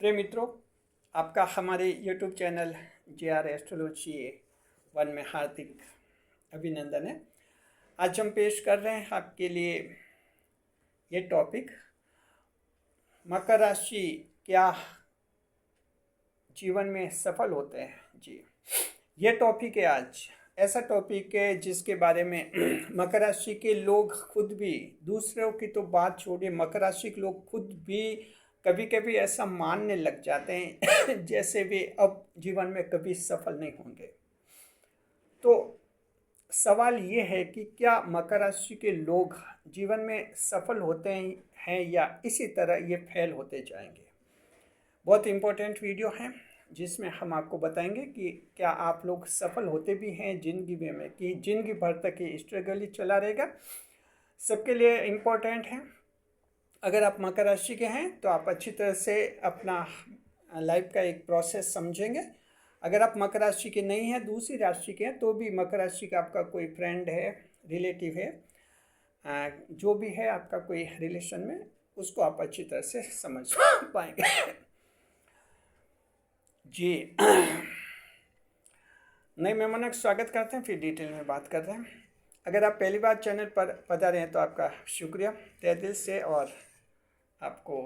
प्रिय मित्रों, आपका हमारे YouTube चैनल JR एस्ट्रोलॉजी 1 में हार्दिक अभिनंदन है। आज हम पेश कर रहे हैं आपके लिए ये टॉपिक, मकर राशि क्या जीवन में सफल होते हैं। जी, ये टॉपिक है आज ऐसा टॉपिक है जिसके बारे में मकर राशि के लोग खुद भी, दूसरों की तो बात छोड़िए, मकर राशि के लोग खुद भी कभी कभी ऐसा मानने लग जाते हैं जैसे वे अब जीवन में कभी सफल नहीं होंगे। तो सवाल ये है कि क्या मकर राशि के लोग जीवन में सफल होते हैं या इसी तरह ये फेल होते जाएंगे। बहुत इम्पोर्टेंट वीडियो है जिसमें हम आपको बताएंगे कि क्या आप लोग सफल होते भी हैं जिंदगी में, कि जिंदगी भर तक ये स्ट्रगल ही चला रहेगा। सबके लिए इम्पोर्टेंट है। अगर आप मकर राशि के हैं तो आप अच्छी तरह से अपना लाइफ का एक प्रोसेस समझेंगे। अगर आप मकर राशि के नहीं हैं, दूसरी राशि के हैं, तो भी मकर राशि का आपका कोई फ्रेंड है, रिलेटिव है, जो भी है आपका कोई रिलेशन में, उसको आप अच्छी तरह से समझ पाएंगे। जी नए मेहमानों का स्वागत करते हैं, फिर डिटेल में बात कर रहे हैं। अगर आप पहली बार चैनल पर पधारे हैं तो आपका शुक्रिया तहे दिल से, और आपको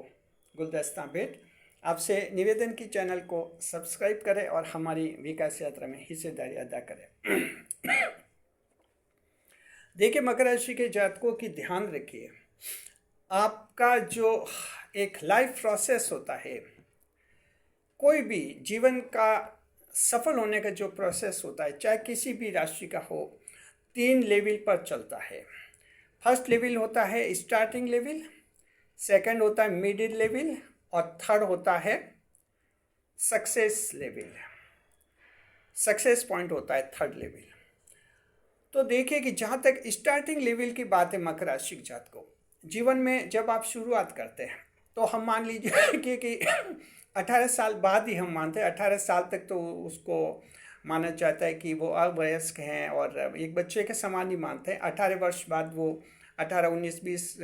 गुलदस्ता भेंट। आपसे निवेदन की चैनल को सब्सक्राइब करें और हमारी विकास यात्रा में हिस्सेदारी अदा करें। देखिए, मकर राशि के जातकों की ध्यान रखिए, आपका जो एक लाइफ प्रोसेस होता है, कोई भी जीवन का सफल होने का जो प्रोसेस होता है, चाहे किसी भी राशि का हो, 3 लेवल पर चलता है। फर्स्ट लेवल होता है स्टार्टिंग लेवल, सेकंड होता है मिडिल लेवल, और थर्ड होता है सक्सेस लेवल। सक्सेस पॉइंट होता है थर्ड लेवल। तो देखिए कि जहाँ तक स्टार्टिंग लेवल की बात है, मकर राशि के जातकों जीवन में जब आप शुरुआत करते हैं तो हम मान लीजिए कि 18 साल बाद ही हम मानते हैं। 18 साल तक तो उसको माना जाता है कि वो अवयस्क हैं और एक बच्चे के समान ही मानते हैं। 18 वर्ष बाद वो 18, 19, 20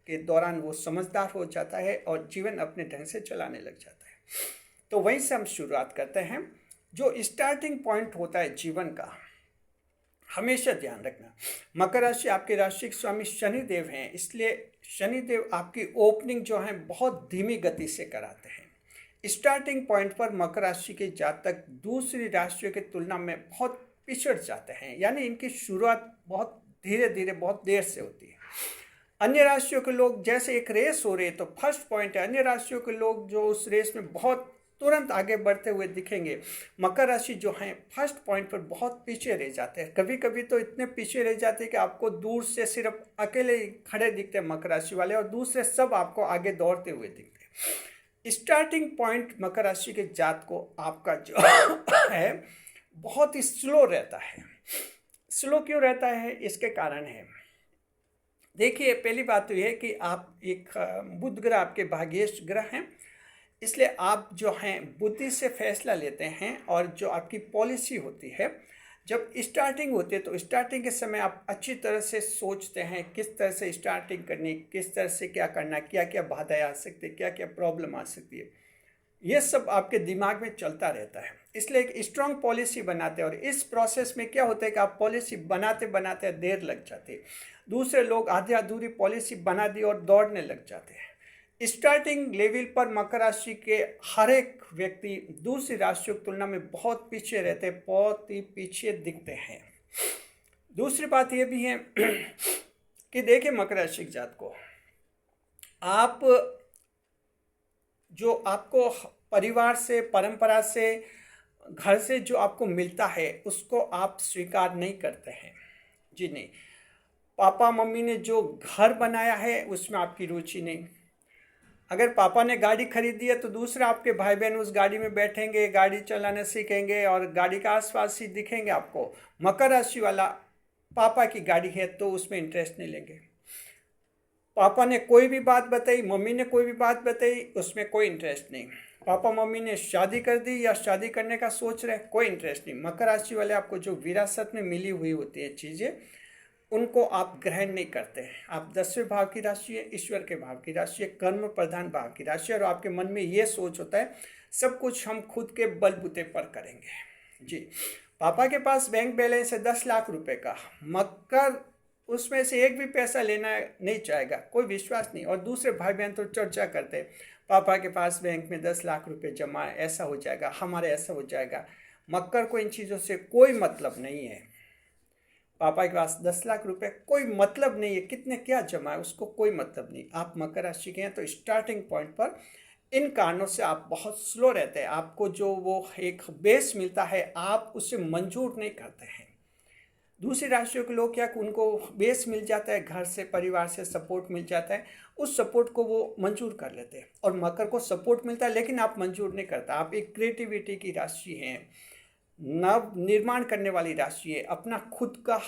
के दौरान वो समझदार हो जाता है और जीवन अपने ढंग से चलाने लग जाता है। तो वहीं से हम शुरुआत करते हैं। जो स्टार्टिंग पॉइंट होता है जीवन का, हमेशा ध्यान रखना, मकर राशि आपके राशि के स्वामी शनिदेव हैं, इसलिए शनिदेव आपकी ओपनिंग जो है बहुत धीमी गति से कराते हैं। स्टार्टिंग पॉइंट पर मकर राशि के जातक दूसरी राशियों की तुलना में बहुत पिछड़ जाते हैं, यानी इनकी शुरुआत बहुत धीरे धीरे, बहुत देर से होती है। अन्य राशियों के लोग जैसे एक रेस हो रही है, तो फर्स्ट पॉइंट है, अन्य राशियों के लोग जो उस रेस में बहुत तुरंत आगे बढ़ते हुए दिखेंगे, मकर राशि जो है फर्स्ट पॉइंट पर बहुत पीछे रह जाते हैं। कभी कभी तो इतने पीछे रह जाते हैं कि आपको दूर से सिर्फ अकेले खड़े दिखते हैं मकर राशि वाले, और दूसरे सब आपको आगे दौड़ते हुए दिखते हैं। स्टार्टिंग पॉइंट मकर राशि के जात को आपका जो है बहुत ही स्लो रहता है। स्लो क्यों रहता है, इसके कारण है। देखिए, पहली बात तो यह है कि आप एक बुध ग्रह आपके भाग्येश ग्रह हैं, इसलिए आप जो हैं बुद्धि से फैसला लेते हैं, और जो आपकी पॉलिसी होती है जब स्टार्टिंग होती है तो स्टार्टिंग के समय आप अच्छी तरह से सोचते हैं किस तरह से स्टार्टिंग करनी, किस तरह से क्या करना, क्या क्या बाधाएं आ सकती है, क्या क्या प्रॉब्लम आ सकती है, ये सब आपके दिमाग में चलता रहता है। इसलिए एक स्ट्रॉन्ग पॉलिसी बनाते हैं, और इस प्रोसेस में क्या होता है कि आप पॉलिसी बनाते बनाते देर लग जाती है। दूसरे लोग आधी अधूरी पॉलिसी बना दी और दौड़ने लग जाते हैं। स्टार्टिंग लेवल पर मकर राशि के हर एक व्यक्ति दूसरी राशियों की तुलना में बहुत पीछे रहते हैं, बहुत ही पीछे दिखते हैं। दूसरी बात यह भी है कि देखिए, मकर राशि के जात को आप जो आपको परिवार से, परंपरा से, घर से जो आपको मिलता है उसको आप स्वीकार नहीं करते हैं। जी नहीं, पापा मम्मी ने जो घर बनाया है उसमें आपकी रुचि नहीं। अगर पापा ने गाड़ी खरीदी है तो दूसरे आपके भाई बहन उस गाड़ी में बैठेंगे, गाड़ी चलाना सीखेंगे और गाड़ी का आसपास ही दिखेंगे आपको। मकर राशि वाला पापा की गाड़ी है तो उसमें इंटरेस्ट नहीं लेंगे। पापा ने कोई भी बात बताई, मम्मी ने कोई भी बात बताई, उसमें कोई इंटरेस्ट नहीं। पापा मम्मी ने शादी कर दी या शादी करने का सोच रहे, कोई इंटरेस्ट नहीं। मकर राशि वाले आपको जो विरासत में मिली हुई होती है चीज़ें, उनको आप ग्रहण नहीं करते हैं। आप 10वें भाव की राशि है, ईश्वर के भाव की राशि है, कर्म प्रधान भाव की राशि है, और आपके मन में ये सोच होता है सब कुछ हम खुद के बलबूते पर करेंगे। जी, पापा के पास बैंक बैलेंस है 10 लाख रुपए का, मकर उसमें से एक भी पैसा लेना नहीं चाहेगा, कोई विश्वास नहीं। और दूसरे भाई बहन तो चर्चा करते हैं, पापा के पास बैंक में 10 लाख रुपए जमा है, ऐसा हो जाएगा, हमारे ऐसा हो जाएगा। मकर को इन चीज़ों से कोई मतलब नहीं है। पापा के पास 10 लाख रुपए, कोई मतलब नहीं है, कितने क्या जमा है उसको कोई मतलब नहीं। आप मकर राशि के हैं तो स्टार्टिंग पॉइंट पर इन कारणों से आप बहुत स्लो रहते हैं। आपको जो वो एक बेस मिलता है आप उसे मंजूर नहीं करते हैं। दूसरी राशियों के लोग क्या, उनको बेस मिल जाता है, घर से परिवार से सपोर्ट मिल जाता है, उस सपोर्ट को वो मंजूर कर लेते हैं। और मकर को सपोर्ट मिलता है लेकिन आप मंजूर नहीं करता। आप एक क्रिएटिविटी की राशि हैं, नव निर्माण करने वाली राशि है, अपना खुद का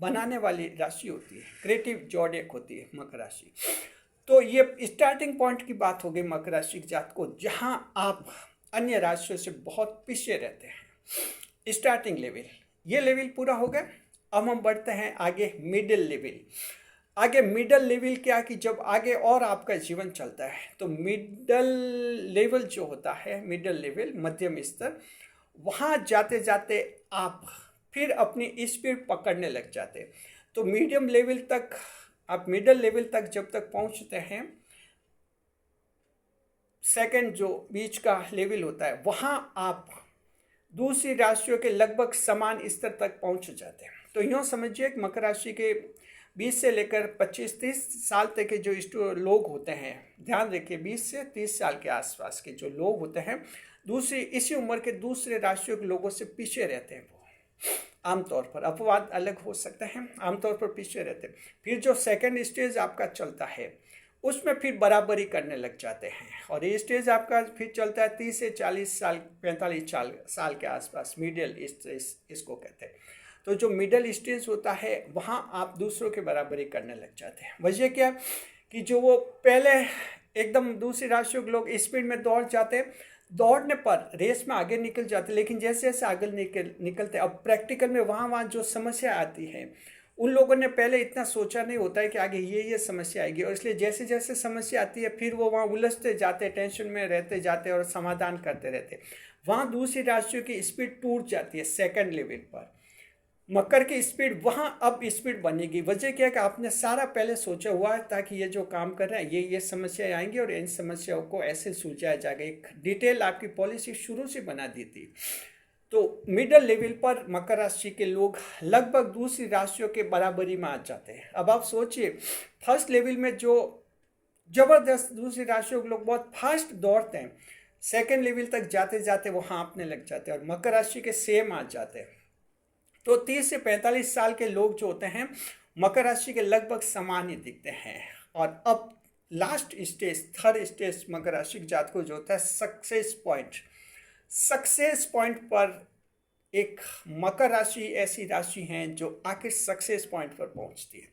बनाने वाली राशि होती है, क्रिएटिव जॉडियक होती है मकर राशि। तो ये स्टार्टिंग पॉइंट की बात हो गई मकर राशि के जात को, जहाँ आप अन्य राशियों से बहुत पीछे रहते हैं। स्टार्टिंग लेवल, ये लेवल पूरा हो गया। अब हम बढ़ते हैं आगे मिडिल लेवल। आगे मिडल लेवल क्या कि जब आगे और आपका जीवन चलता है तो मिडल लेवल जो होता है, मिडल लेवल मध्यम स्तर, वहाँ जाते जाते आप फिर अपनी स्पीड पकड़ने लग जाते। तो मीडियम लेवल तक आप, मिडल लेवल तक जब तक पहुँचते हैं, सेकंड जो बीच का लेवल होता है, वहाँ आप दूसरी राशियों के लगभग समान स्तर तक पहुँच जाते हैं। तो यूँ समझिए कि मकर राशि के 20 से लेकर 25-30 साल तक के जो लोग होते हैं, ध्यान रखिए 20 से 30 साल के आसपास के जो लोग होते हैं, दूसरी इसी उम्र के दूसरे राशियों के लोगों से पीछे रहते हैं। वो आमतौर पर, अपवाद अलग हो सकते हैं, आमतौर पर पीछे रहते हैं। फिर जो सेकंड स्टेज आपका चलता है उसमें फिर बराबरी करने लग जाते हैं, और ये स्टेज आपका फिर चलता है 30 से 40 साल 45 साल के आसपास, मिडिल स्टेज इसको कहते हैं। तो जो मिडिल स्टेज होता है वहाँ आप दूसरों के बराबरी करने लग जाते हैं। वजह क्या कि जो वो पहले एकदम दूसरी राशियों के लोग स्पीड में दौड़ जाते, दौड़ने पर रेस में आगे निकल जाते, लेकिन जैसे जैसे आगे निकलते अब प्रैक्टिकल में वहाँ जो समस्या आती है, उन लोगों ने पहले इतना सोचा नहीं होता है कि आगे ये समस्या आएगी, और इसलिए जैसे जैसे समस्या आती है फिर वो वहाँ उलझते जाते, टेंशन में रहते जाते और समाधान करते रहते। वहाँ दूसरी राशियों की स्पीड टूट जाती है सेकंड लेवल पर। मकर की स्पीड वहाँ अब स्पीड बनेगी। वजह क्या है कि आपने सारा पहले सोचा हुआ है ताकि ये जो काम कर रहे हैं ये समस्याएं आएंगी और इन समस्याओं को ऐसे सुलझाया जाएगा। एक डिटेल आपकी पॉलिसी शुरू से बना दी थी। तो मिडिल लेवल पर मकर राशि के लोग लगभग दूसरी राशियों के बराबरी में आ जाते हैं। अब आप सोचिए, फर्स्ट लेवल में जो जबरदस्त दूसरी राशियों के लोग बहुत फास्ट दौड़ते हैं, सेकेंड लेवल तक जाते जाते वो हाँफने लग जाते हैं और मकर राशि के सेम आ जाते हैं। तो 30 से 45 साल के लोग जो होते हैं मकर राशि के लगभग समान ही दिखते हैं। और अब लास्ट स्टेज, थर्ड स्टेज मकर राशि के जातकों जो होता है सक्सेस पॉइंट पर, एक मकर राशि ऐसी राशि है जो आखिर सक्सेस पॉइंट पर पहुंचती है।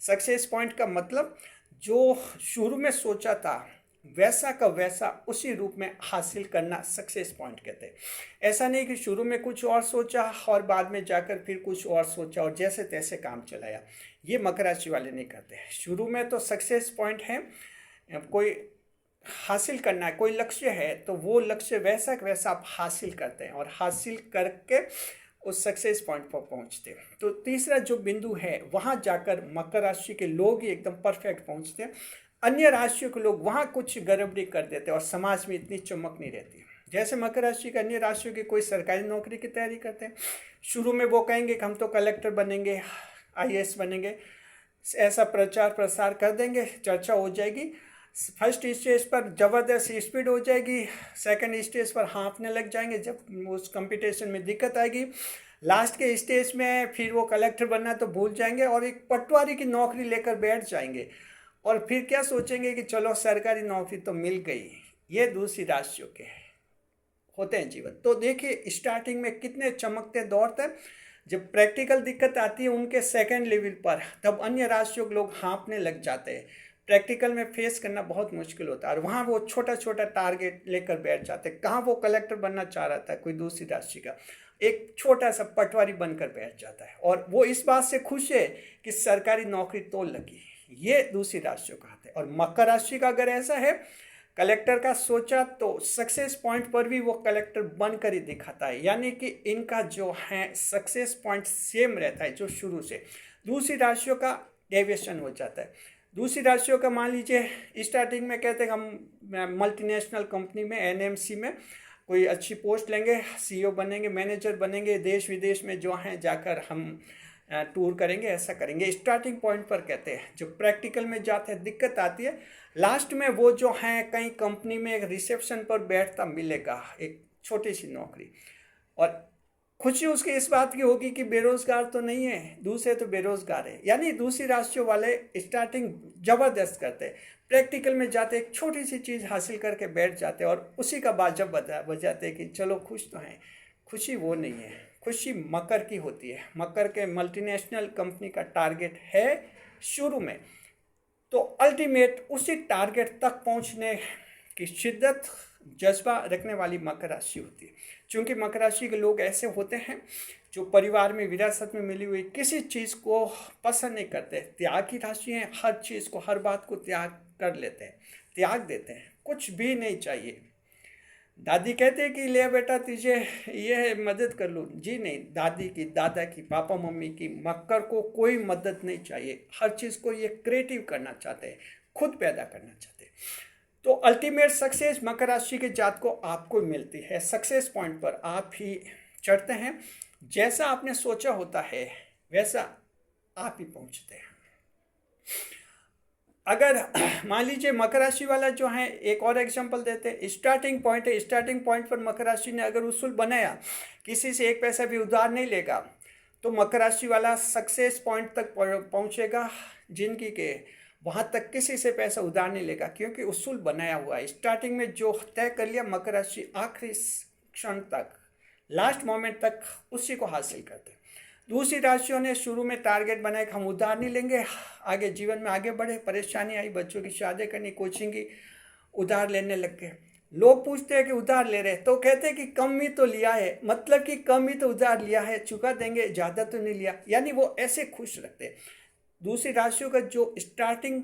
सक्सेस पॉइंट का मतलब जो शुरू में सोचा था वैसा का वैसा उसी रूप में हासिल करना सक्सेस पॉइंट कहते हैं। ऐसा नहीं कि शुरू में कुछ और सोचा और बाद में जाकर फिर कुछ और सोचा और जैसे तैसे काम चलाया, ये मकर राशि वाले नहीं करते। शुरू में तो सक्सेस पॉइंट है, कोई हासिल करना है, कोई लक्ष्य है तो वो लक्ष्य वैसा का वैसा आप हासिल करते हैं और हासिल करके उस सक्सेस पॉइंट पर पहुंचते हैं। तो तीसरा जो बिंदु है वहाँ जाकर मकर राशि के लोग ही एकदम परफेक्ट पहुंचते हैं। अन्य राशियों के लोग वहाँ कुछ गड़बड़ी कर देते हैं और समाज में इतनी चमक नहीं रहती। जैसे मकर राशि के अन्य राशियों के कोई सरकारी नौकरी की तैयारी करते हैं, शुरू में वो कहेंगे कि हम तो कलेक्टर बनेंगे, IAS बनेंगे, ऐसा प्रचार प्रसार कर देंगे, चर्चा हो जाएगी। फर्स्ट स्टेज पर ज़बरदस्त स्पीड हो जाएगी, सेकंड स्टेज पर हाँफने लग जाएंगे, जब उस कंपटीशन में दिक्कत आएगी, लास्ट के स्टेज में फिर वो कलेक्टर बनना तो भूल जाएंगे और एक पटवारी की नौकरी लेकर बैठ जाएंगे और फिर क्या सोचेंगे कि चलो सरकारी नौकरी तो मिल गई। ये दूसरी राशियों के होते हैं जीवन। तो देखिए स्टार्टिंग में कितने चमकते दौड़ते हैं, जब प्रैक्टिकल दिक्कत आती है उनके सेकंड लेवल पर, तब अन्य राशियों के लोग हाँफने लग जाते हैं, प्रैक्टिकल में फेस करना बहुत मुश्किल होता है। और वहाँ वो छोटा छोटा टारगेट लेकर बैठ जाते। कहाँ वो कलेक्टर बनना चाह रहा था कोई दूसरी राशि का, एक छोटा सा पटवारी बनकर बैठ जाता है और वो इस बात से खुश है कि सरकारी नौकरी तो लगी। ये दूसरी राशियों का हाथ है। और मकर राशि का अगर ऐसा है, कलेक्टर का सोचा तो सक्सेस पॉइंट पर भी वो कलेक्टर बनकर ही दिखाता है, यानी कि इनका जो है सक्सेस पॉइंट सेम रहता है जो शुरू से। दूसरी राशियों का डेविएशन हो जाता है। दूसरी राशियों का मान लीजिए स्टार्टिंग में कहते हैं हम मल्टीनेशनल कंपनी में, एनएमसी में कोई अच्छी पोस्ट लेंगे, सीईओ बनेंगे, मैनेजर बनेंगे, देश विदेश में जो हैं जाकर हम टूर करेंगे, ऐसा करेंगे। स्टार्टिंग पॉइंट पर कहते हैं। जो प्रैक्टिकल में जाते हैं दिक्कत आती है, लास्ट में वो जो हैं कहीं कंपनी में एक रिसेप्शन पर बैठता मिलेगा, एक छोटी सी नौकरी, और खुशी उसकी इस बात की होगी कि बेरोजगार तो नहीं है, दूसरे तो बेरोजगार है। यानी दूसरी राशियों वाले स्टार्टिंग जबरदस्त करते हैं, प्रैक्टिकल में जाते एक छोटी सी चीज़ हासिल करके बैठ जाते और उसी का बाजब बजाते कि चलो खुश तो हैं। खुशी वो नहीं है, खुशी मकर की होती है। मकर के मल्टीनेशनल कंपनी का टारगेट है शुरू में, तो अल्टीमेट उसी टारगेट तक पहुंचने की शिद्दत जज्बा रखने वाली मकर राशि होती है। क्योंकि मकर राशि के लोग ऐसे होते हैं जो परिवार में विरासत में मिली हुई किसी चीज़ को पसंद नहीं करते, त्याग की राशि है। हर चीज़ को, हर बात को त्याग कर लेते हैं, त्याग देते हैं, कुछ भी नहीं चाहिए। दादी कहते हैं कि ले बेटा तुझे ये मदद कर लूँ, जी नहीं, दादी की, दादा की, पापा मम्मी की, मकर को कोई मदद नहीं चाहिए। हर चीज़ को ये क्रिएटिव करना चाहते हैं, खुद पैदा करना चाहते हैं। तो अल्टीमेट सक्सेस मकर राशि के जात को आपको मिलती है। सक्सेस पॉइंट पर आप ही चढ़ते हैं। जैसा आपने सोचा होता है वैसा आप ही पहुंचते हैं। अगर मान लीजिए मकर राशि वाला जो है, एक और एग्जांपल देते हैं। स्टार्टिंग पॉइंट है, स्टार्टिंग पॉइंट पर मकर राशि ने अगर उसूल बनाया, किसी से एक पैसा भी उधार नहीं लेगा, तो मकर राशि वाला सक्सेस पॉइंट तक पहुंचेगा जिंदगी के। वहाँ तक किसी से पैसा उधार नहीं लेगा, क्योंकि उसूल बनाया हुआ है। स्टार्टिंग में जो तय कर लिया, मकर राशि आखिरी क्षण तक, लास्ट मोमेंट तक उसी को हासिल करते हैं। दूसरी राशियों ने शुरू में टारगेट बनाया कि हम उधार नहीं लेंगे, आगे जीवन में आगे बढ़े। परेशानी आई, बच्चों की शादी करनी, कोचिंग की, उधार लेने लग गए। लोग पूछते हैं कि उधार ले रहे, तो कहते हैं कि कम ही तो लिया है, मतलब कि कम ही तो उधार लिया है, चुका देंगे, ज़्यादा तो नहीं लिया। यानी वो ऐसे खुश रखते हैं। दूसरी राशियों का जो स्टार्टिंग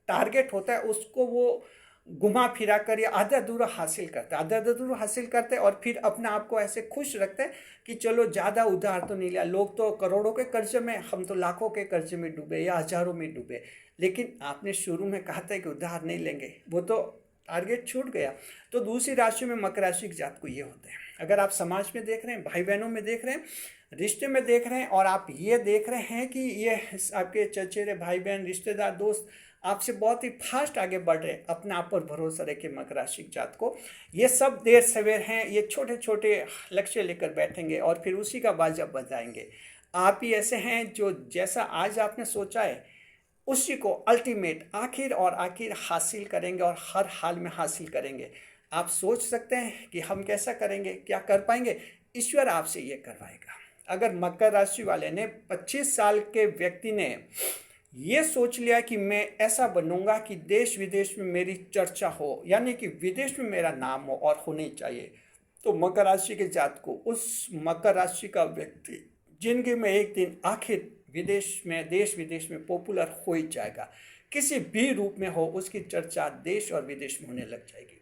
टारगेट होता है उसको वो घुमा फिरा कर या आधा अधूरा हासिल करते हैं, आधा अधूरा हासिल करते हैं, और फिर अपने आप को ऐसे खुश रखते हैं कि चलो ज़्यादा उधार तो नहीं लिया। लोग तो करोड़ों के कर्जे में, हम तो लाखों के कर्जे में डूबे या हजारों में डूबे। लेकिन आपने शुरू में कहा था कि उधार नहीं लेंगे, वो तो टारगेट छूट गया। तो दूसरी राशि में मकर राशि के जात को ये होते हैं। अगर आप समाज में देख रहे हैं, भाई बहनों में देख रहे हैं, रिश्ते में देख रहे हैं, और आप ये देख रहे हैं कि ये आपके चचेरे भाई बहन, रिश्तेदार, दोस्त आपसे बहुत ही फास्ट आगे बढ़ रहे हैं, अपने आप पर भरोसा रखिए मकर राशि के जात को। ये सब देर सवेर हैं, ये छोटे छोटे लक्ष्य लेकर बैठेंगे और फिर उसी का बाजा बजाएंगे। आप ही ऐसे हैं जो जैसा आज आपने सोचा है उसी को अल्टीमेट आखिर और आखिर हासिल करेंगे, और हर हाल में हासिल करेंगे। आप सोच सकते हैं कि हम कैसा करेंगे, क्या कर पाएंगे, ईश्वर आपसे ये करवाएगा। अगर मकर राशि वाले ने, 25 साल के व्यक्ति ने ये सोच लिया कि मैं ऐसा बनूंगा कि देश विदेश में मेरी चर्चा हो, यानी कि विदेश में मेरा नाम हो और होनी चाहिए, तो मकर राशि के जात को, उस मकर राशि का व्यक्ति जिंदगी में एक दिन आखिर विदेश में, देश विदेश में पॉपुलर हो ही जाएगा। किसी भी रूप में हो, उसकी चर्चा देश और विदेश में होने लग जाएगी।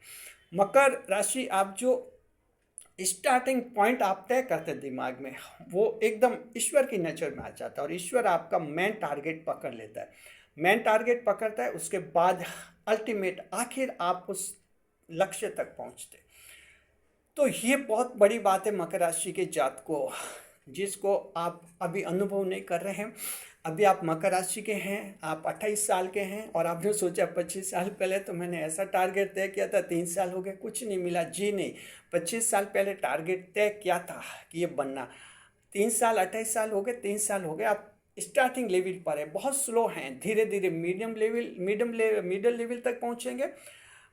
मकर राशि, आप जो स्टार्टिंग पॉइंट आप तय करते हैं दिमाग में, वो एकदम ईश्वर की नज़र में आ जाता है, और ईश्वर आपका मेन टारगेट पकड़ लेता है। मेन टारगेट पकड़ता है, उसके बाद अल्टीमेट आखिर आप उस लक्ष्य तक पहुंचते। तो ये बहुत बड़ी बात है मकर राशि के जात को, जिसको आप अभी अनुभव नहीं कर रहे हैं। अभी आप मकर राशि के हैं, आप 28 साल के हैं, और आपने सोचा 25 साल पहले तो मैंने ऐसा टारगेट तय किया था, 3 साल हो गए कुछ नहीं मिला। जी नहीं, 25 साल पहले टारगेट तय किया था कि ये बनना, 3 साल, 28 साल हो गए, 3 साल हो गए, आप स्टार्टिंग लेवल पर है, बहुत स्लो हैं। धीरे धीरे मिडिल लेवल तक पहुँचेंगे,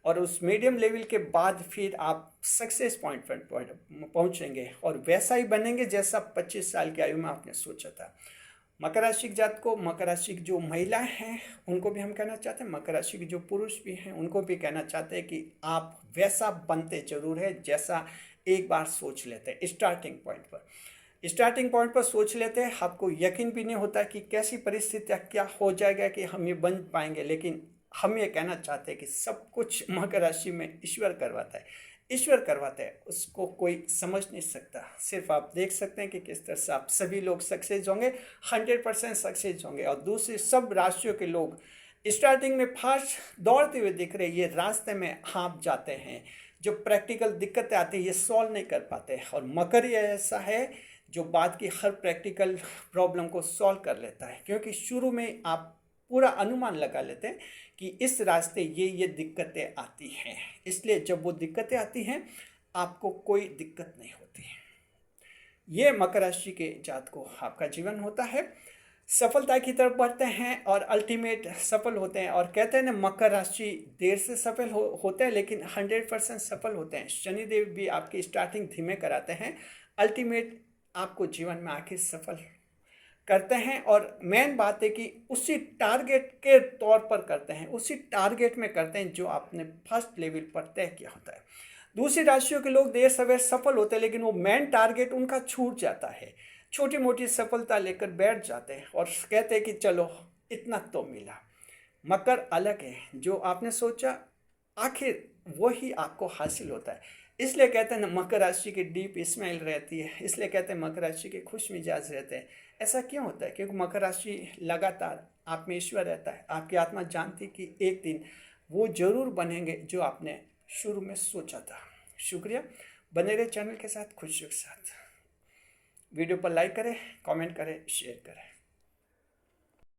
और उस मीडियम लेवल के बाद फिर आप सक्सेस पॉइंट पर पहुँचेंगे, और वैसा ही बनेंगे जैसा 25 साल की आयु में आपने सोचा था। मकर राशि के जात को, मकर राशि की जो महिलाएं हैं उनको भी हम कहना चाहते हैं, मकर राशि के जो पुरुष भी हैं उनको भी कहना चाहते हैं कि आप वैसा बनते जरूर है जैसा एक बार सोच लेते हैं। स्टार्टिंग पॉइंट पर सोच लेते हैं, आपको यकीन भी नहीं होता कि कैसी परिस्थितियाँ क्या हो जाएगा कि हम ये बन पाएंगे, लेकिन हम ये कहना चाहते हैं कि सब कुछ मकर राशि में ईश्वर करवाता है। ईश्वर करवाता है, उसको कोई समझ नहीं सकता। सिर्फ आप देख सकते हैं कि किस तरह से आप सभी लोग सक्सेस होंगे, 100% सक्सेस होंगे। और दूसरी सब राशियों के लोग स्टार्टिंग में फास्ट दौड़ते हुए दिख रहे, ये रास्ते में हाँप जाते हैं, जो प्रैक्टिकल दिक्कतें आती है ये सॉल्व नहीं कर पाते। और मकर ये ऐसा है जो बाद की हर प्रैक्टिकल प्रॉब्लम को सॉल्व कर लेता है, क्योंकि शुरू में आप पूरा अनुमान लगा लेते हैं कि इस रास्ते ये दिक्कतें आती हैं, इसलिए जब वो दिक्कतें आती हैं आपको कोई दिक्कत नहीं होती। ये मकर राशि के जातकों आपका जीवन होता है, सफलता की तरफ बढ़ते हैं और अल्टीमेट सफल होते हैं। और कहते हैं ना, मकर राशि देर से सफल होते हैं लेकिन 100% सफल होते हैं। शनिदेव भी आपकी स्टार्टिंग धीमे कराते हैं, अल्टीमेट आपको जीवन में आखिर सफल करते हैं। और मेन बात है कि उसी टारगेट के तौर पर करते हैं, उसी टारगेट में करते हैं जो आपने फर्स्ट लेवल पर तय किया होता है। दूसरी राशियों के लोग देर सवेर सफल होते हैं लेकिन वो मेन टारगेट उनका छूट जाता है, छोटी मोटी सफलता लेकर बैठ जाते हैं और कहते हैं कि चलो इतना तो मिला। मकर अलग है, जो आपने सोचा आखिर वही आपको हासिल होता है। इसलिए कहते हैं ना, मकर राशि की डीप स्माइल रहती है, इसलिए कहते हैं मकर राशि के खुश मिजाज रहते हैं। ऐसा क्यों होता है? क्योंकि मकर राशि लगातार आप में ईश्वर रहता है। आपकी आत्मा जानती कि एक दिन वो जरूर बनेंगे जो आपने शुरू में सोचा था। शुक्रिया, बने रहे चैनल के साथ, खुशियों के साथ। वीडियो पर लाइक करें, कमेंट करें, शेयर करें।